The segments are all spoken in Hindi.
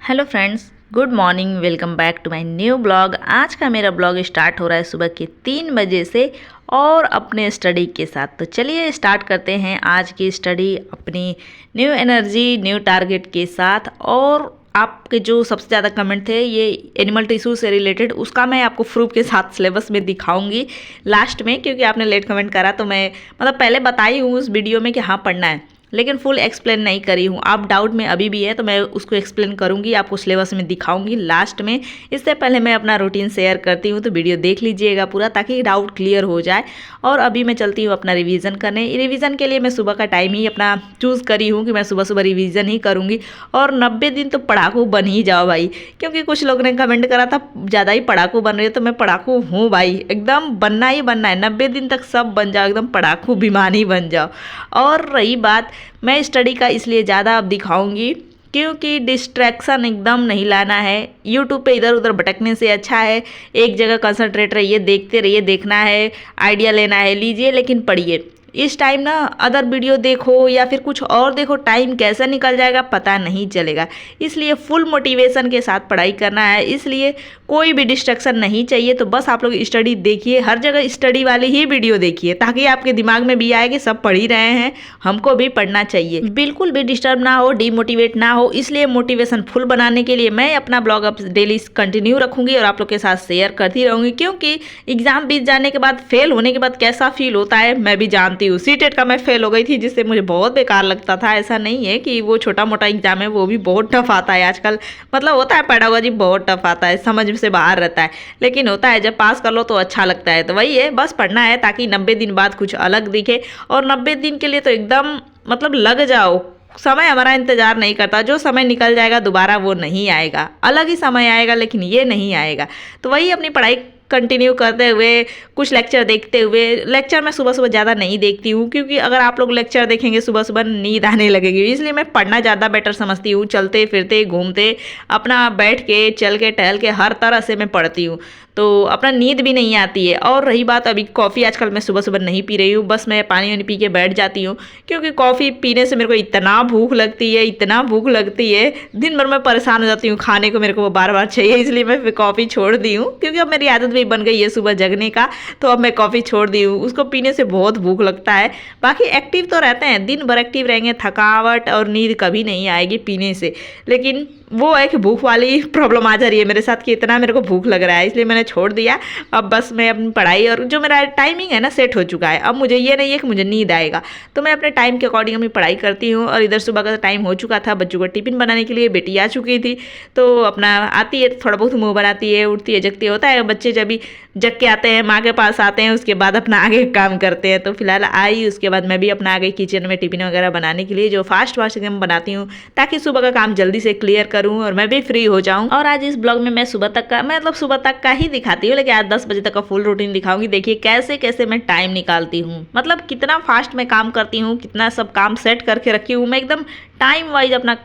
Hello friends, good morning. Welcome back to my new blog. आज का मेरा ब्लॉग स्टार्ट हो रहा है सुबह के 3 बजे से और अपने स्टडी के साथ। तो चलिए स्टार्ट करते हैं आज की स्टडी अपनी न्यू एनर्जी न्यू टारगेट के साथ। और आपके जो सबसे ज़्यादा कमेंट थे ये एनिमल टिश्यू से रिलेटेड, उसका मैं आपको प्रूफ के साथ सिलेबस में दिखाऊंगी लास्ट में, क्योंकि आपने लेट कमेंट करा तो मैं पहले बताई हूँ उस वीडियो में कि हाँ पढ़ना है, लेकिन फुल एक्सप्लेन नहीं करी हूँ। आप डाउट में अभी भी है तो मैं उसको एक्सप्लेन करूँगी, आपको सिलेबस में दिखाऊंगी लास्ट में। इससे पहले मैं अपना रूटीन शेयर करती हूँ, तो वीडियो देख लीजिएगा पूरा ताकि डाउट क्लियर हो जाए। और अभी मैं चलती हूँ अपना रिवीजन करने। रिवीजन के लिए मैं सुबह का टाइम ही अपना चूज़ करी हूँ कि मैं सुबह सुबह रिवीजन ही करूँगी। और 90 दिन तो पढ़ाकू बन ही जाओ भाई, क्योंकि कुछ लोग ने कमेंट करा था ज़्यादा ही पढ़ाकू बन रहे हो, तो मैं पढ़ाकू हूँ भाई, एकदम बनना ही बनना है। 90 दिन तक सब बन जाओ, एकदम पढ़ाकू भिमानी बन जाओ। और रही बात, मैं स्टडी का इसलिए ज़्यादा अब दिखाऊंगी क्योंकि डिस्ट्रैक्शन एकदम नहीं लाना है। यूट्यूब पे इधर उधर भटकने से अच्छा है एक जगह कंसंट्रेट रहिए, देखते रहिए। देखना है, आइडिया लेना है, लीजिए, लेकिन पढ़िए। इस टाइम ना अदर वीडियो देखो या फिर कुछ और देखो, टाइम कैसे निकल जाएगा पता नहीं चलेगा। इसलिए फुल मोटिवेशन के साथ पढ़ाई करना है, इसलिए कोई भी डिस्ट्रैक्शन नहीं चाहिए। तो बस आप लोग स्टडी देखिए, हर जगह स्टडी वाली ही वीडियो देखिए, ताकि आपके दिमाग में भी आए कि सब पढ़ ही रहे हैं, हमको भी पढ़ना चाहिए। बिल्कुल भी डिस्टर्ब ना हो, डीमोटिवेट ना हो। इसलिए मोटिवेशन फुल बनाने के लिए मैं अपना ब्लॉग अब डेली कंटिन्यू रखूंगी और आप लोग के साथ शेयर करती रहूंगी। क्योंकि एग्जाम बीत जाने के बाद, फेल होने के बाद कैसा फील होता है मैं भी जानती हूँ। सीटेट का मैं फेल हो गई थी, जिससे मुझे बहुत बेकार लगता था। ऐसा नहीं है कि वो छोटा मोटा एग्जाम है, वो भी बहुत टफ आता है आजकल। होता है पेडागोजी बहुत टफ आता है, समझ से बाहर रहता है, लेकिन होता है जब पास कर लो तो अच्छा लगता है। तो वही है, बस पढ़ना है ताकि 90 दिन बाद कुछ अलग दिखे। और 90 दिन के लिए तो एकदम लग जाओ। समय हमारा इंतजार नहीं करता, जो समय निकल जाएगा दोबारा वो नहीं आएगा। अलग ही समय आएगा, लेकिन ये नहीं आएगा। तो वही अपनी पढ़ाई कंटिन्यू करते हुए, कुछ लेक्चर देखते हुए। लेक्चर मैं सुबह सुबह ज़्यादा नहीं देखती हूँ, क्योंकि अगर आप लोग लेक्चर देखेंगे सुबह सुबह नींद आने लगेगी। इसलिए मैं पढ़ना ज़्यादा बेटर समझती हूँ। चलते फिरते घूमते अपना बैठ के, चल के, टहल के, हर तरह से मैं पढ़ती हूँ, तो अपना नींद भी नहीं आती है। और रही बात, अभी कॉफ़ी आजकल मैं सुबह सुबह नहीं पी रही हूँ, बस मैं पानी वानी पी के बैठ जाती हूँ। क्योंकि कॉफ़ी पीने से मेरे को इतना भूख लगती है, इतना भूख लगती है, दिन भर मैं परेशान हो जाती हूँ। खाने को मेरे को बार बार चाहिए, इसलिए मैं कॉफ़ी छोड़ दी हूँ। क्योंकि अब मेरी आदत भी बन गई है सुबह जगने का, तो अब मैं कॉफ़ी छोड़ दी हूँ। उसको पीने से बहुत भूख लगता है। बाकी एक्टिव तो रहते हैं, दिन भर एक्टिव रहेंगे, थकावट और नींद कभी नहीं आएगी पीने से। लेकिन वो एक भूख वाली प्रॉब्लम आ जा रही है मेरे साथ कि इतना मेरे को भूख लग रहा है, इसलिए मैंने छोड़ दिया। अब बस मैं अपनी पढ़ाई, और जो मेरा टाइमिंग है ना सेट हो चुका है, अब मुझे ये नहीं है कि मुझे नींद आएगा, तो मैं अपने टाइम के अकॉर्डिंग अपनी पढ़ाई करती हूँ। और इधर सुबह का टाइम हो चुका था, बच्चों को टिफिन बनाने के लिए बेटी आ चुकी थी, तो अपना आती है थोड़ा बहुत मुँह बनाती है, उठती है, जगती है। होता है बच्चे जब भी जग के आते हैं, माँ के पास आते हैं, उसके बाद अपना आगे काम करते हैं। तो फिलहाल आई, उसके बाद मैं भी अपना आगे किचन में टिफिन वगैरह बनाने के लिए, जो फास्ट एकदम बनाती हूँ, ताकि सुबह का काम जल्दी से क्लियर करूँ और मैं भी फ्री हो जाऊं। और आज इस ब्लॉग में मैं सुबह तक का सुबह तक का ही दिखाती हूँ, लेकिन आज 10 बजे तक का फुल रूटीन दिखाऊंगी। देखिए कैसे कैसे मैं टाइम निकालती हूँ, कितना फास्ट मैं काम करती हूँ, कितना सब काम सेट करके रखी हूँ मैं। एकदम टाइम वाइज अपना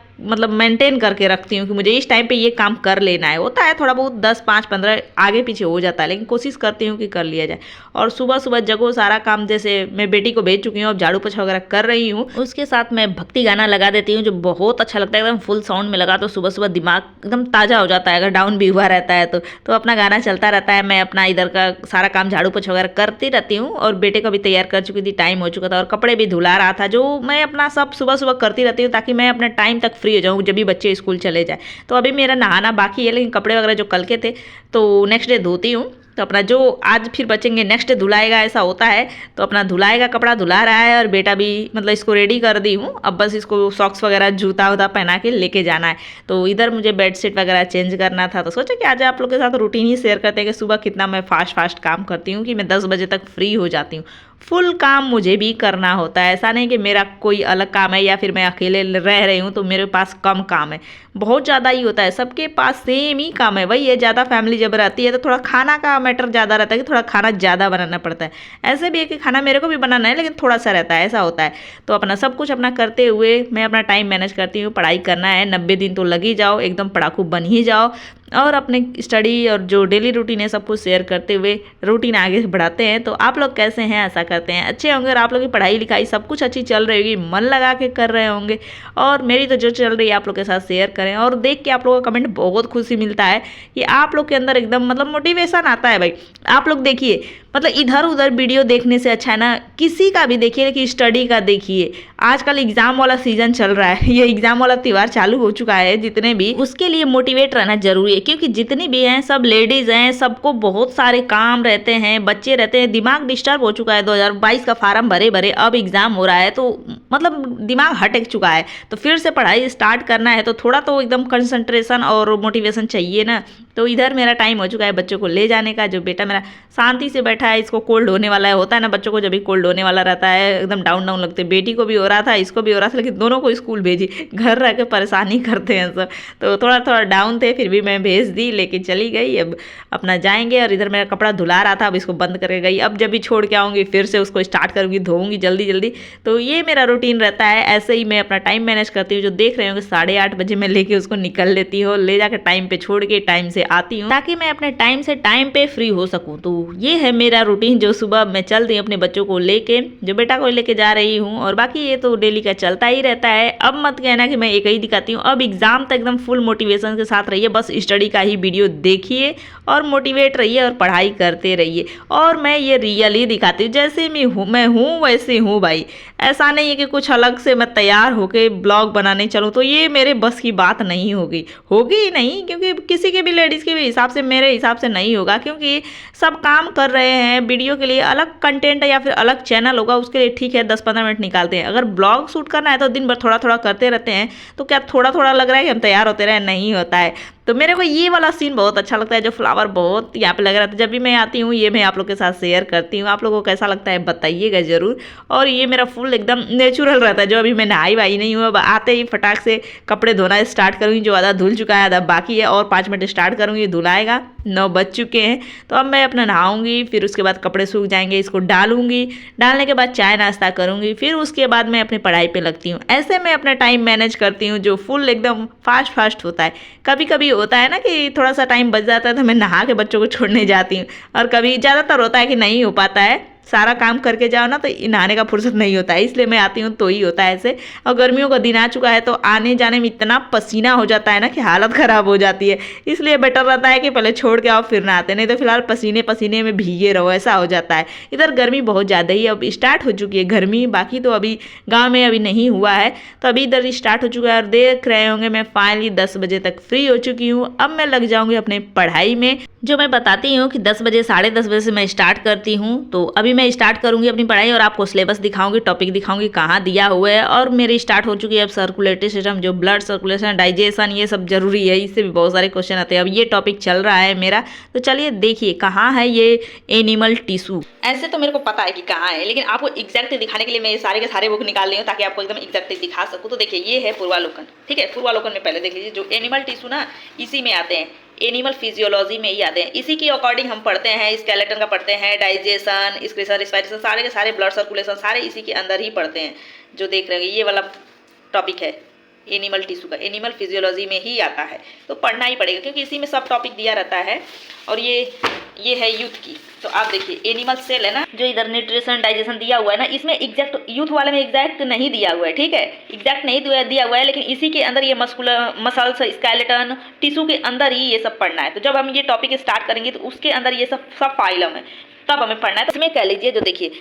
मेंटेन करके रखती हूँ कि मुझे इस टाइम पे ये काम कर लेना है। होता है थोड़ा बहुत 10, 5, 15 आगे पीछे हो जाता है, लेकिन कोशिश करती हूँ कि कर लिया जाए। और सुबह सुबह जगो, सारा काम, जैसे मैं बेटी को भेज चुकी हूँ, अब झाड़ू पोछा वगैरह कर रही हूँ, उसके साथ मैं भक्ति गाना लगा देती हूँ, जो बहुत अच्छा लगता है। एकदम फुल साउंड में लगा तो सुबह सुबह दिमाग एकदम ताज़ा हो जाता है। अगर डाउन भी हुआ रहता है तो अपना गाना चलता रहता है। मैं अपना इधर का सारा काम झाड़ू पोछा वगैरह करती रहती हूँ। और बेटे को भी तैयार कर चुकी थी, टाइम हो चुका था, और कपड़े भी धुला रहा था, जो मैं अपना सब सुबह सुबह करती रहती हूँ, ताकि मैं अपने टाइम तक फ्री हो जाऊँ जब भी बच्चे स्कूल चले जाए। तो अभी मेरा नहाना बाकी है, लेकिन कपड़े वगैरह जो कल के थे तो नेक्स्ट डे धोती हूँ। तो अपना जो आज फिर बचेंगे नेक्स्ट डे धुलाएगा, ऐसा होता है। तो अपना धुलाएगा, कपड़ा धुला रहा है, और बेटा भी इसको रेडी कर दी हूँ। अब बस इसको सॉक्स वगैरह, जूता वूता पहना के लेके जाना है। तो इधर मुझे बेडशीट वगैरह चेंज करना था, तो सोचा कि आज आप लोग के साथ रूटीन ही शेयर करते हैं कि सुबह कितना मैं फास्ट काम करती हूँ, कि मैं 10 बजे तक फ्री हो जाती हूँ। फुल काम मुझे भी करना होता है, ऐसा नहीं कि मेरा कोई अलग काम है या फिर मैं अकेले रह रही हूँ तो मेरे पास कम काम है। बहुत ज़्यादा ही होता है, सबके पास सेम ही काम है। वही है, ज़्यादा फैमिली जब रहती है तो थोड़ा खाना का मैटर ज़्यादा रहता है, कि थोड़ा खाना ज़्यादा बनाना पड़ता है। ऐसे भी है कि खाना मेरे को भी बनाना है, लेकिन थोड़ा सा रहता है, ऐसा होता है। तो अपना सब कुछ अपना करते हुए मैं अपना टाइम मैनेज करती हूँ। पढ़ाई करना है, 90 दिन तो लग ही जाओ, एकदम पढ़ाकू बन ही जाओ। और अपने स्टडी और जो डेली रूटीन है सब कुछ शेयर करते हुए रूटीन आगे बढ़ाते हैं। तो आप लोग कैसे हैं, ऐसा करते हैं अच्छे होंगे और आप लोग की पढ़ाई लिखाई सब कुछ अच्छी चल रही होगी, मन लगा के कर रहे होंगे। और मेरी तो जो चल रही है आप लोग के साथ शेयर करें, और देख के आप लोगों का कमेंट बहुत खुशी मिलता है कि आप लोग के अंदर एकदम मतलब मोटिवेशन आता है। भाई आप लोग देखिए, मतलब इधर उधर वीडियो देखने से अच्छा है ना किसी का भी देखिए कि स्टडी का देखिए। आजकल एग्जाम वाला सीजन चल रहा है, ये एग्जाम वाला त्यौहार चालू हो चुका है, जितने भी उसके लिए मोटिवेट रहना जरूरी है, क्योंकि जितनी भी हैं सब लेडीज हैं, सबको बहुत सारे काम रहते हैं, बच्चे रहते हैं, दिमाग डिस्टर्ब हो चुका है। 2022 का फार्म भरे भरे अब एग्जाम हो रहा है तो मतलब दिमाग हटक चुका है। तो फिर से पढ़ाई स्टार्ट करना है तो थोड़ा तो एकदम कंसंट्रेशन और मोटिवेशन चाहिए ना। तो इधर मेरा टाइम हो चुका है बच्चों को ले जाने का। जो बेटा मेरा शांति से बैठा है, इसको कोल्ड होने वाला है, होता है ना बच्चों को जब भी कोल्ड होने वाला रहता है एकदम डाउन डाउन लगते हैं। बेटी को भी हो रहा था, इसको भी हो रहा था, लेकिन दोनों को स्कूल भेजी, घर रह के परेशानी करते हैं सब। तो थोड़ा थोड़ा डाउन थे, फिर भी मैं भेज दी, लेके चली गई। अब अपना जाएंगे। और इधर मेरा कपड़ा धुला रहा था, अब इसको बंद करके गई। अब जब भी छोड़ के आऊँगी फिर से उसको स्टार्ट करूँगी, धोऊंगी जल्दी जल्दी। तो ये मेरा रूटीन रहता है। ऐसे ही मैं अपना टाइम मैनेज करती हूँ। जो देख रहे होंगे 8:30 बजे मैं लेके उसको निकल लेती हूँ, ले जाकर टाइम पे छोड़ के टाइम से आती हूँ, ताकि मैं अपने टाइम से टाइम पे फ्री हो सकूँ। तो ये है मेरा रूटीन, जो सुबह मैं चलती हूँ अपने बच्चों को लेके, जो बेटा को लेके जा रही हूँ। और बाकी ये तो डेली का चलता ही रहता है। अब मत कहना कि मैं एक ही दिखाती हूँ। अब एग्जाम तक एकदम फुल मोटिवेशन के साथ रहिए, बस स्टडी का ही वीडियो देखिए और मोटिवेट रहिए और पढ़ाई करते रहिए। और मैं ये रियल ही दिखाती हूँ, जैसे मैं हूँ वैसे हूँ भाई। ऐसा नहीं है कि कुछ अलग से मैं तैयार होके ब्लॉग बनाने चलूँ, तो ये मेरे बस की बात नहीं होगी ही नहीं, क्योंकि किसी के भी लेडीज़ के भी हिसाब से, मेरे हिसाब से नहीं होगा, क्योंकि सब काम कर रहे हैं। वीडियो के लिए अलग कंटेंट है या फिर अलग चैनल होगा, उसके लिए ठीक है 10-15 मिनट निकालते हैं। अगर ब्लॉग शूट करना है तो दिन भर थोड़ा थोड़ा करते रहते हैं। तो क्या थोड़ा थोड़ा लग रहा है कि हम तैयार होते रहे? नहीं होता है। तो मेरे को ये वाला सीन बहुत अच्छा लगता है, जो फ्लावर बहुत यहाँ पे लग रहा था। जब भी मैं आती हूँ ये मैं आप लोग के साथ शेयर करती हूँ। आप लोगों को कैसा लगता है बताइएगा ज़रूर। और ये मेरा फुल एकदम नेचुरल रहता है। जो अभी मैं नहाई वाई नहीं हूँ, अब आते ही फटाक से कपड़े धोना स्टार्ट करूँगी। जो आधा धुल चुका है, आधा बाकी है, और 5 मिनट स्टार्ट करूँगी, धुलाएगा। 9 बज चुके हैं। तो अब मैं अपना नहाऊंगी, फिर उसके बाद कपड़े सूख जाएंगे, इसको डालूंगी। डालने के बाद चाय नाश्ता करूँगी, फिर उसके बाद मैं अपनी पढ़ाई पे लगती हूँ। ऐसे मैं अपना टाइम मैनेज करती हूँ, जो फुल एकदम फास्ट होता है। कभी कभी होता है ना कि थोड़ा सा टाइम बच जाता है तो मैं नहा के बच्चों को छोड़ने जाती हूँ, और कभी ज़्यादातर होता है कि नहीं हो पाता है। सारा काम करके जाओ ना तो नहाने का फुर्सत नहीं होता है, इसलिए मैं आती हूँ तो ही होता है ऐसे। और गर्मियों का दिन आ चुका है तो आने जाने में इतना पसीना हो जाता है ना कि हालत ख़राब हो जाती है। इसलिए बेटर रहता है कि पहले छोड़ के आओ फिर नहाते, नहीं तो फिलहाल पसीने पसीने में भीगे रहो, ऐसा हो जाता है। इधर गर्मी बहुत ज़्यादा ही अब स्टार्ट हो चुकी है गर्मी, बाकी तो अभी गाँव में अभी नहीं हुआ है, तो अभी इधर स्टार्ट हो चुका है। और देख रहे होंगे मैं फाइनली 10 बजे तक फ्री हो चुकी हूँ। अब मैं लग जाऊँगी अपने पढ़ाई में, जो मैं बताती हूँ कि 10 बजे 10:30 बजे से मैं स्टार्ट करती हूँ। तो अभी मैं स्टार्ट करूँगी अपनी पढ़ाई, और आपको सिलेबस दिखाऊंगी, टॉपिक दिखाऊंगी कहाँ दिया हुआ है। और मेरी स्टार्ट हो चुकी है अब सर्कुलेटरी सिस्टम, जो ब्लड सर्कुलेशन, डाइजेशन, ये सब जरूरी है, इससे भी बहुत सारे क्वेश्चन आते हैं। अब ये टॉपिक चल रहा है मेरा, तो चलिए देखिए कहाँ है ये एनिमल टिश्यू। ऐसे तो मेरे को पता है कि कहाँ है, लेकिन आपको एग्जैक्ट दिखाने के लिए मैं ये सारे के सारे बुक निकाल रही हूँ, ताकि आपको एकदम एग्जैक्ट दिखा सकूँ। तो देखिए ये है पूर्वालोकन, ठीक है। पूर्वालोकन में पहले देख लीजिए, जो एनिमल टिश्यू ना इसी में आते हैं, एनिमल फिजियोलॉजी में ही आते हैं। इसी के अकॉर्डिंग हम पढ़ते हैं, स्केलेटन का पढ़ते हैं, डाइजेशन, एक्सक्रीशन, रिस्पायरेशन, सारे के सारे, ब्लड सर्कुलेशन, सारे इसी के अंदर ही पढ़ते हैं। जो देख रहे हैं ये वाला टॉपिक है एनिमल टिश्यू का, एनिमल फिजियोलॉजी में ही आता है, तो पढ़ना ही पड़ेगा क्योंकि इसी में सब टॉपिक दिया रहता है। और ये है यूथ की, तो आप देखिए एनिमल सेल है ना, जो इधर न्यूट्रिशन डाइजेशन दिया हुआ है ना, इसमें एग्जैक्ट यूथ वाले में एग्जैक्ट नहीं दिया हुआ है, ठीक है, एग्जैक्ट नहीं दिया हुआ है, लेकिन इसी के अंदर ये मस्कुलर मसल्स, स्केलेटन, टिश्यू के अंदर ही ये सब पढ़ना है। तो जब हम ये टॉपिक स्टार्ट करेंगे तो उसके अंदर ये सब फाइलम है, तब हमें पढ़ना है। तो इसमें कह लीजिए, जो देखिए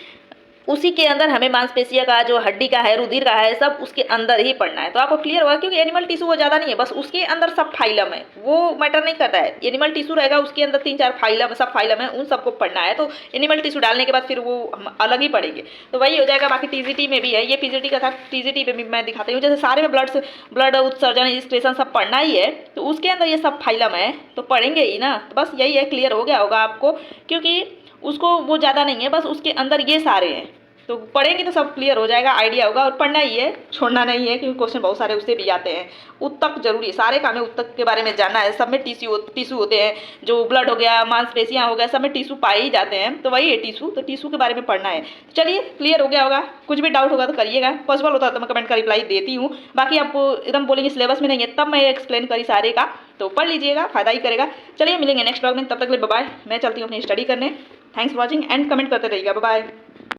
उसी के अंदर हमें मांसपेशिया का, जो हड्डी का है, रुधिर का है, सब उसके अंदर ही पढ़ना है। तो आपको क्लियर होगा, क्योंकि एनिमल टिश्यू वो ज़्यादा नहीं है, बस उसके अंदर सब फाइलम है, वो मैटर नहीं करता है। एनिमल टिश्यू रहेगा, उसके अंदर 3-4 फाइलम, सब फाइलम है, उन सबको पढ़ना है। तो एनिमल टिश्यू डालने के बाद फिर वो हम अलग ही पढ़ेंगे, तो वही हो जाएगा। बाकी टीजीटी में भी है, ये पीजीटी का था, टीजीटी में भी मैं दिखाती हूँ। जैसे सारे में ब्लड उत्सर्जन, रजिस्ट्रेशन सब पढ़ना ही है, तो उसके अंदर ये सब फाइलम है, तो पढ़ेंगे ही ना। तो बस यही है, क्लियर हो गया होगा आपको, क्योंकि उसको वो ज़्यादा नहीं है, बस उसके अंदर ये सारे हैं, तो पढ़ेंगे तो सब क्लियर हो जाएगा, आइडिया होगा। और पढ़ना ही है, छोड़ना नहीं है, क्योंकि क्वेश्चन बहुत सारे उससे भी आते हैं। उत्तक जरूरी है, सारे काम में उत्तक के बारे में जानना है। सब में टिश्यू होते हैं, जो ब्लड हो गया, मांसपेशियाँ हो गया, सब में टिश्यू पाए ही जाते हैं। तो वही है टिश्यू, तो टिश्यू के बारे में पढ़ना है। चलिए क्लियर हो गया होगा। कुछ भी डाउट होगा तो करिएगा, पॉसिबल होता है तो मैं कमेंट का रिप्लाई देती हूँ। बाकी आपको एकदम बोलेंगे सिलेबस में नहीं है तब मैं एक्सप्लेन करी सारे का, तो पढ़ लीजिएगा, फायदा ही करेगा। चलिए मिलेंगे नेक्स्ट ब्लॉग में, तब तक ले बाय बाय। मैं चलती हूँ अपनी स्टडी करने। Thanks for watching and comment करते रहिएगा। Bye bye.